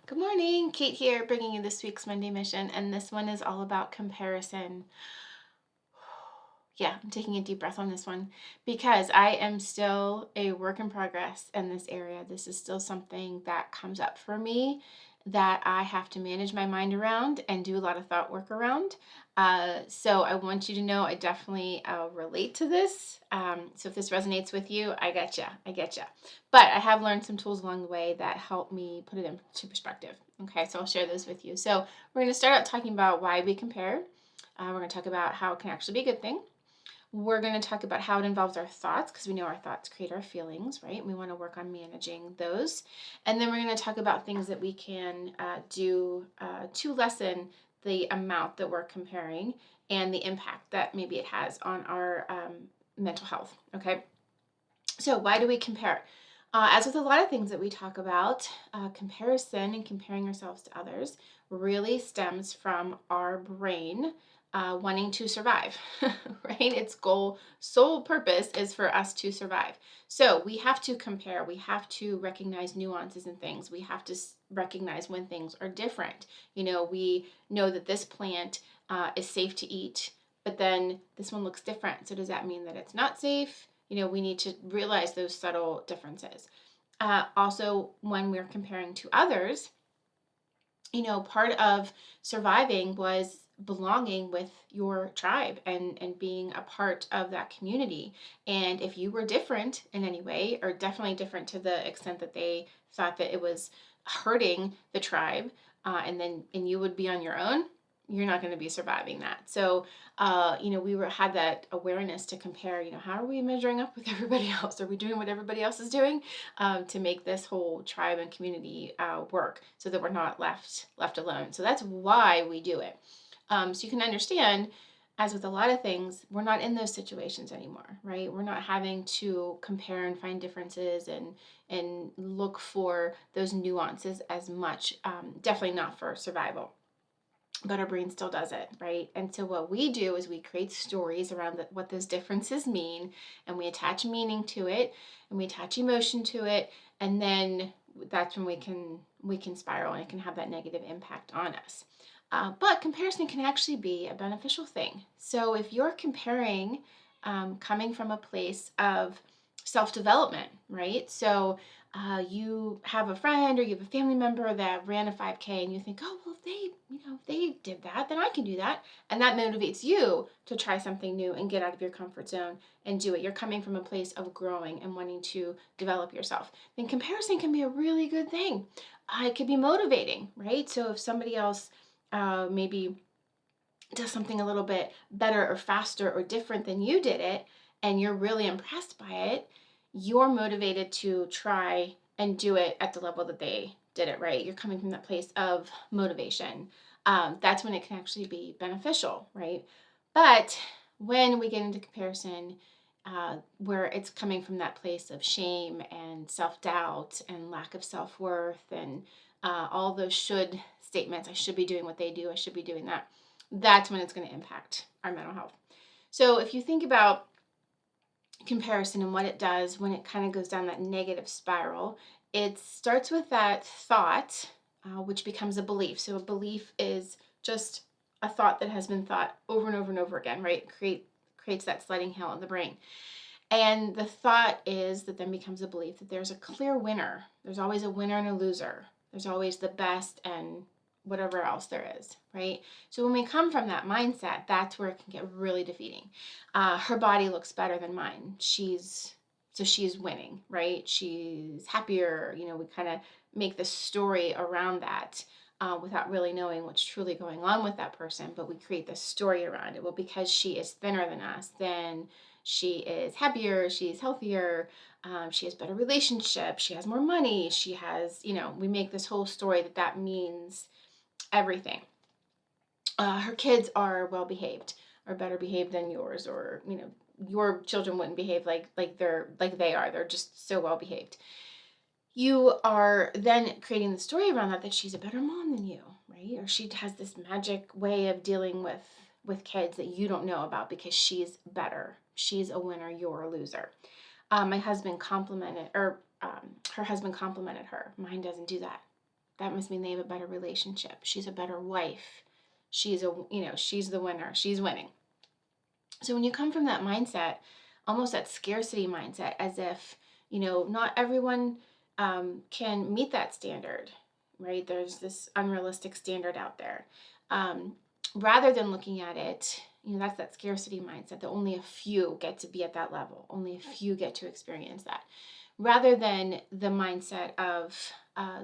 Good morning, Kate here, bringing you this week's Monday Mission, and this one is all about comparison. Yeah, I'm taking a deep breath on this one because I am still a work in progress in this area. This is still something that comes up for me that I have to manage my mind around and do a lot of thought work around. So I want you to know I definitely relate to this. So if this resonates with you, I get you. I get you. But I have learned some tools along the way that help me put it into perspective. Okay, so I'll share those with you. So we're going to start out talking about why we compare. We're going to talk about how it can actually be a good thing. We're going to talk about how it involves our thoughts because we know our thoughts create our feelings, right? We want to work on managing those. And then we're going to talk about things that we can do to lessen the amount that we're comparing and the impact that maybe it has on our mental health, okay? So, why do we compare? As with a lot of things that we talk about, comparison and comparing ourselves to others really stems from our brain wanting to survive, right? Its sole purpose is for us to survive. So we have to compare. We have to recognize nuances in things. We have to recognize when things are different. We know that this plant is safe to eat, but then this one looks different. So does that mean that it's not safe? We need to realize those subtle differences. Also, when we're comparing to others, part of surviving was belonging with your tribe and being a part of that community. And if you were different in any way, or definitely different to the extent that they thought that it was hurting the tribe, and you would be on your own, you're not going to be surviving that. So, had that awareness to compare. How are we measuring up with everybody else? Are we doing what everybody else is doing to make this whole tribe and community work, so that we're not left alone? So that's why we do it. So you can understand, as with a lot of things, we're not in those situations anymore, right? We're not having to compare and find differences and look for those nuances as much. Definitely not for survival, but our brain still does it, right? And so what we do is we create stories around what those differences mean, and we attach meaning to it, and we attach emotion to it, and then that's when we can spiral, and it can have that negative impact on us. But comparison can actually be a beneficial thing. So if you're comparing, coming from a place of self-development, right? So you have a friend or you have a family member that ran a 5K, and you think, oh, well, if they did that, then I can do that. And that motivates you to try something new and get out of your comfort zone and do it. You're coming from a place of growing and wanting to develop yourself. Then comparison can be a really good thing. It could be motivating, right? So if somebody else maybe does something a little bit better or faster or different than you did it, and you're really impressed by it, you're motivated to try and do it at the level that they did it, right? You're coming from that place of motivation. That's when it can actually be beneficial, right? But when we get into comparison, where it's coming from that place of shame and self doubt and lack of self worth and all those should statements, I should be doing what they do, I should be doing that, that's when it's going to impact our mental health. So if you think about comparison and what it does when it kind of goes down that negative spiral, it starts with that thought, which becomes a belief. So a belief is just a thought that has been thought over and over and over again, right? Creates that sledding hill in the brain. And the thought is that then becomes a belief that there's a clear winner. There's always a winner and a loser. There's always the best and whatever else there is, right? So when we come from that mindset, that's where it can get really defeating. Her body looks better than mine. She's winning, right? She's happier. We kind of make the story around that. Without really knowing what's truly going on with that person, but we create this story around it. Well, because she is thinner than us, then she is happier, she's healthier, she has better relationships, she has more money, she has, we make this whole story that means everything. Her kids are well behaved or better behaved than yours, or your children wouldn't behave like they are. They're just so well behaved. You are then creating the story around that she's a better mom than you, right? Or she has this magic way of dealing with kids that you don't know about because she's better. She's a winner, you're a loser. My husband complimented, or her husband complimented her. Mine doesn't do that. That must mean they have a better relationship. She's a better wife. She's the winner. She's winning. So when you come from that mindset, almost that scarcity mindset, as if, not everyone can meet that standard, right? There's this unrealistic standard out there. Rather than looking at it, that's that scarcity mindset that only a few get to be at that level. Only a few get to experience that. Rather than the mindset of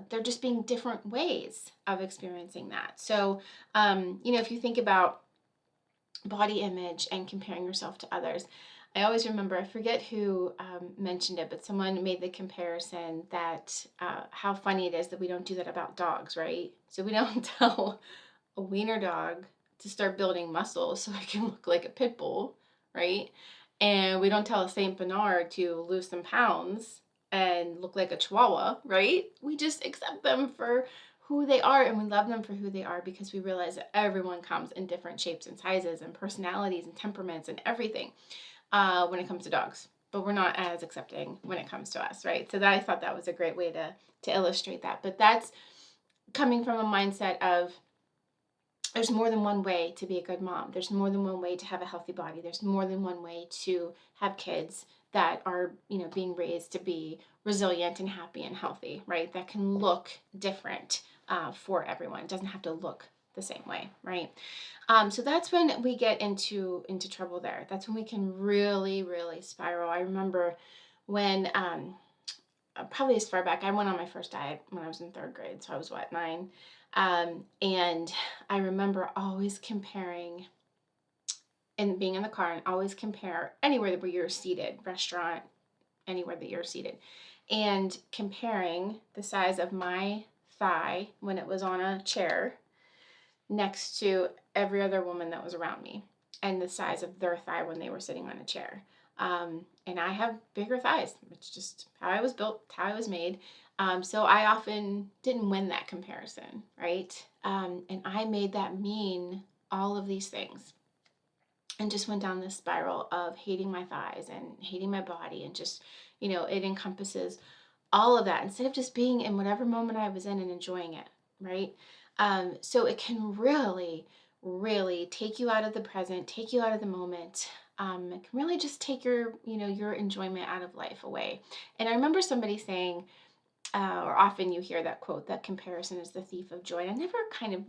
there just being different ways of experiencing that. So, if you think about body image and comparing yourself to others, I always remember, I forget who mentioned it, but someone made the comparison that how funny it is that we don't do that about dogs, right? So we don't tell a wiener dog to start building muscle so it can look like a pit bull, right? And we don't tell a Saint Bernard to lose some pounds and look like a chihuahua, right? We just accept them for who they are, and we love them for who they are, because we realize that everyone comes in different shapes and sizes and personalities and temperaments and everything when it comes to dogs. But we're not as accepting when it comes to us, right? So I thought that was a great way to illustrate that. But that's coming from a mindset of, there's more than one way to be a good mom. There's more than one way to have a healthy body. There's more than one way to have kids that are, being raised to be resilient and happy and healthy, right? That can look different for everyone. It doesn't have to look the same way, right? So that's when we get into trouble there. That's when we can really, really spiral. I remember when, probably as far back, I went on my first diet when I was in third grade. So I was, 9? And I remember always comparing, and being in the car, and always compare anywhere where you're seated, restaurant, anywhere that you're seated, and comparing the size of my thigh when it was on a chair next to every other woman that was around me, and the size of their thigh when they were sitting on a chair. And I have bigger thighs. It's just how I was built, how I was made. So I often didn't win that comparison, right? And I made that mean all of these things, and just went down this spiral of hating my thighs and hating my body, and just, it encompasses all of that, instead of just being in whatever moment I was in and enjoying it, right? So it can really, really take you out of the present, take you out of the moment. It can really just take your enjoyment out of life away. And I remember somebody saying, or often you hear that quote, that comparison is the thief of joy. I never kind of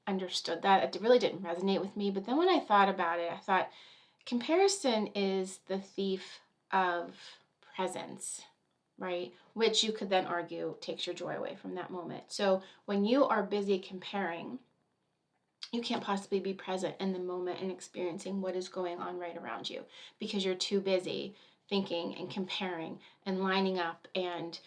understood that. It really didn't resonate with me. But then when I thought about it, I thought comparison is the thief of presence, right? Which you could then argue takes your joy away from that moment. So when you are busy comparing, you can't possibly be present in the moment and experiencing what is going on right around you, because you're too busy thinking and comparing and lining up and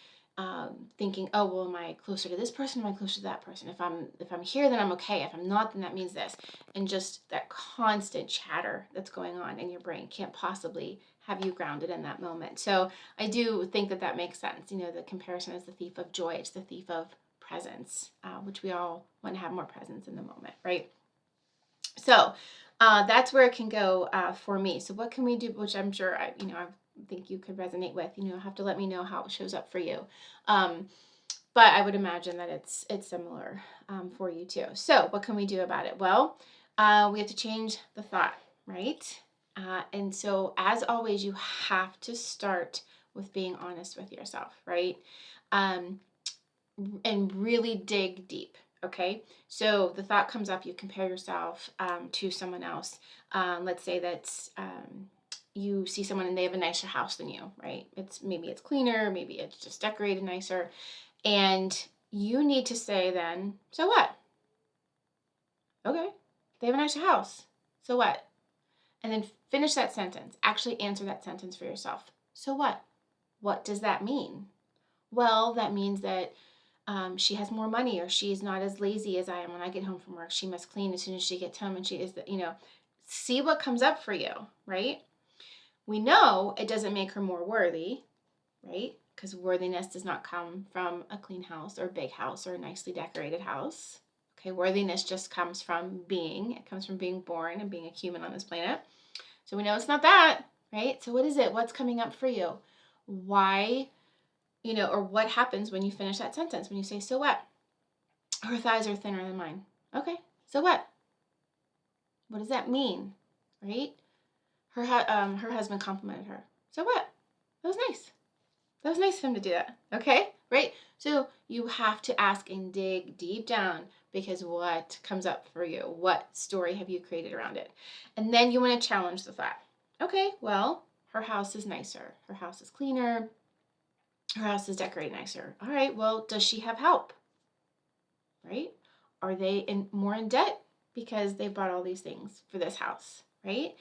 thinking, oh, well, am I closer to this person? Am I closer to that person? If I'm here, then I'm okay. If I'm not, then that means this. And just that constant chatter that's going on in your brain can't possibly have you grounded in that moment. So I do think that makes sense. The comparison is the thief of joy. It's the thief of presence, which we all want to have more presence in the moment, right? So that's where it can go for me. So what can we do? Which I'm sure I think you could resonate with. Have to let me know how it shows up for you. But I would imagine that it's similar for you too. So what can we do about it? Well, we have to change the thought, right? And so, as always, you have to start with being honest with yourself, right? And really dig deep. Okay, so the thought comes up, you compare yourself to someone else. Let's say that you see someone and they have a nicer house than you, right? Maybe it's cleaner, maybe it's just decorated nicer, and you need to say then, so what? Okay, they have a nicer house. So what? And then finish that sentence. Actually answer that sentence for yourself. So what? What does that mean? Well, that means that she has more money, or she's not as lazy as I am. When I get home from work, she must clean as soon as she gets home, and she is, see what comes up for you, right? We know it doesn't make her more worthy, right? Because worthiness does not come from a clean house or a big house or a nicely decorated house. Okay, worthiness just comes from being. It comes from being born and being a human on this planet. So we know it's not that, right? So what is it? What's coming up for you? Why, or what happens when you finish that sentence, when you say, so what? Her thighs are thinner than mine. Okay, so what? What does that mean, right? Her husband complimented her. So what? That was nice. That was nice of him to do that. Okay, right? So you have to ask and dig deep down, because what comes up for you? What story have you created around it? And then you want to challenge the thought. Okay, well, her house is nicer. Her house is cleaner. Her house is decorated nicer. All right, well, does she have help? Right? Are they more in debt because they bought all these things for this house? Right?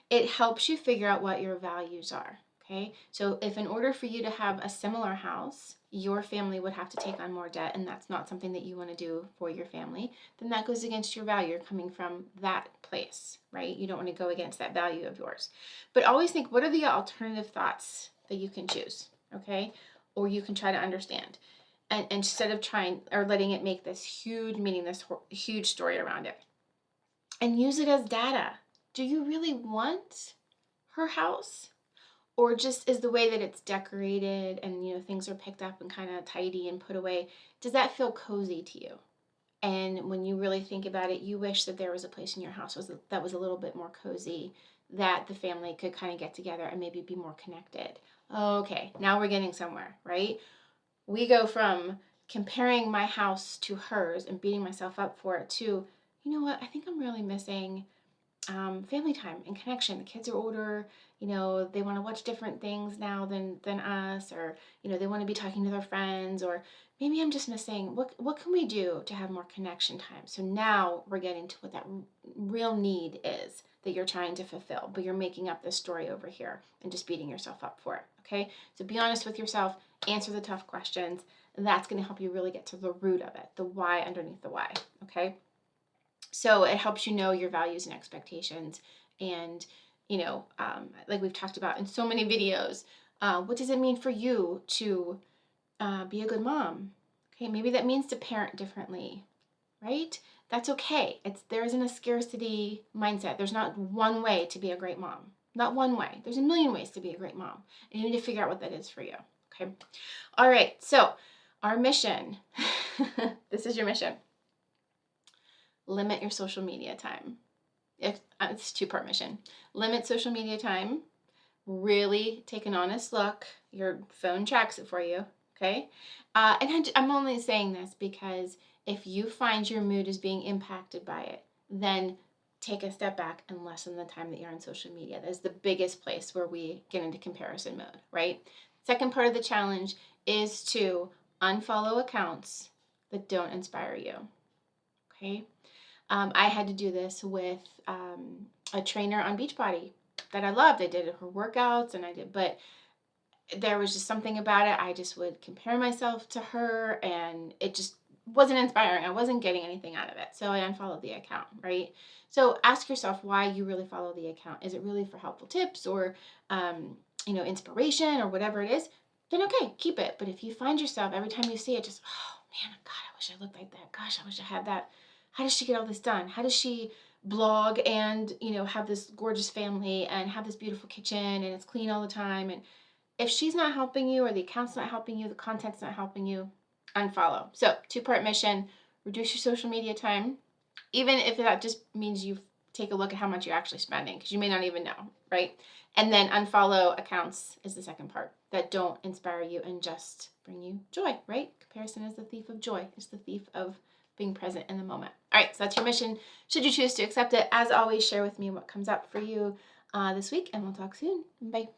It helps you figure out what your values are. Okay, so if in order for you to have a similar house, your family would have to take on more debt, and that's not something that you want to do for your family, then that goes against your value. You're coming from that place, right? You don't want to go against that value of yours. But always think, what are the alternative thoughts that you can choose, okay? Or you can try to understand. And instead of trying or letting it make this huge meaning, this huge story around it, and use it as data. Do you really want her house? Or just is the way that it's decorated and things are picked up and kind of tidy and put away, does that feel cozy to you? And when you really think about it, you wish that there was a place in your house that was a little bit more cozy, that the family could kind of get together and maybe be more connected. Okay, now we're getting somewhere, right? We go from comparing my house to hers and beating myself up for it to, you know what, I think I'm really missing family time and connection. The kids are older, they want to watch different things now than us, or they want to be talking to their friends, or maybe I'm just missing what can we do to have more connection time. So now we're getting to what that real need is that you're trying to fulfill, but you're making up this story over here and just beating yourself up for it. Okay, so be honest with yourself, answer the tough questions, and that's going to help you really get to the root of it, the why underneath the why. Okay, so it helps you know your values and expectations. And, like we've talked about in so many videos, what does it mean for you to be a good mom? Okay, maybe that means to parent differently, right? That's okay. There isn't a scarcity mindset. There's not one way to be a great mom. Not one way. There's a million ways to be a great mom. And you need to figure out what that is for you. Okay. All right. So our mission, this is your mission. Limit your social media time. It's a two-part mission. Limit social media time. Really take an honest look. Your phone tracks it for you, okay? And I'm only saying this because if you find your mood is being impacted by it, then take a step back and lessen the time that you're on social media. That is the biggest place where we get into comparison mode, right? Second part of the challenge is to unfollow accounts that don't inspire you, okay? I had to do this with a trainer on Beachbody that I loved. I did her workouts but there was just something about it. I just would compare myself to her, and it just wasn't inspiring. I wasn't getting anything out of it. So I unfollowed the account, right? So ask yourself why you really follow the account. Is it really for helpful tips or, inspiration or whatever it is? Then okay, keep it. But if you find yourself every time you see it, just, oh man, God, I wish I looked like that. Gosh, I wish I had that. How does she get all this done? How does she blog and, have this gorgeous family and have this beautiful kitchen and it's clean all the time? And if she's not helping you, or the account's not helping you, the content's not helping you, unfollow. So, two-part mission: reduce your social media time, even if that just means you take a look at how much you're actually spending, because you may not even know, right? And then unfollow accounts is the second part, that don't inspire you and just bring you joy, right? Comparison is the thief of joy. It's the thief of being present in the moment. All right, so that's your mission. Should you choose to accept it, as always, share with me what comes up for you this week, and we'll talk soon. Bye.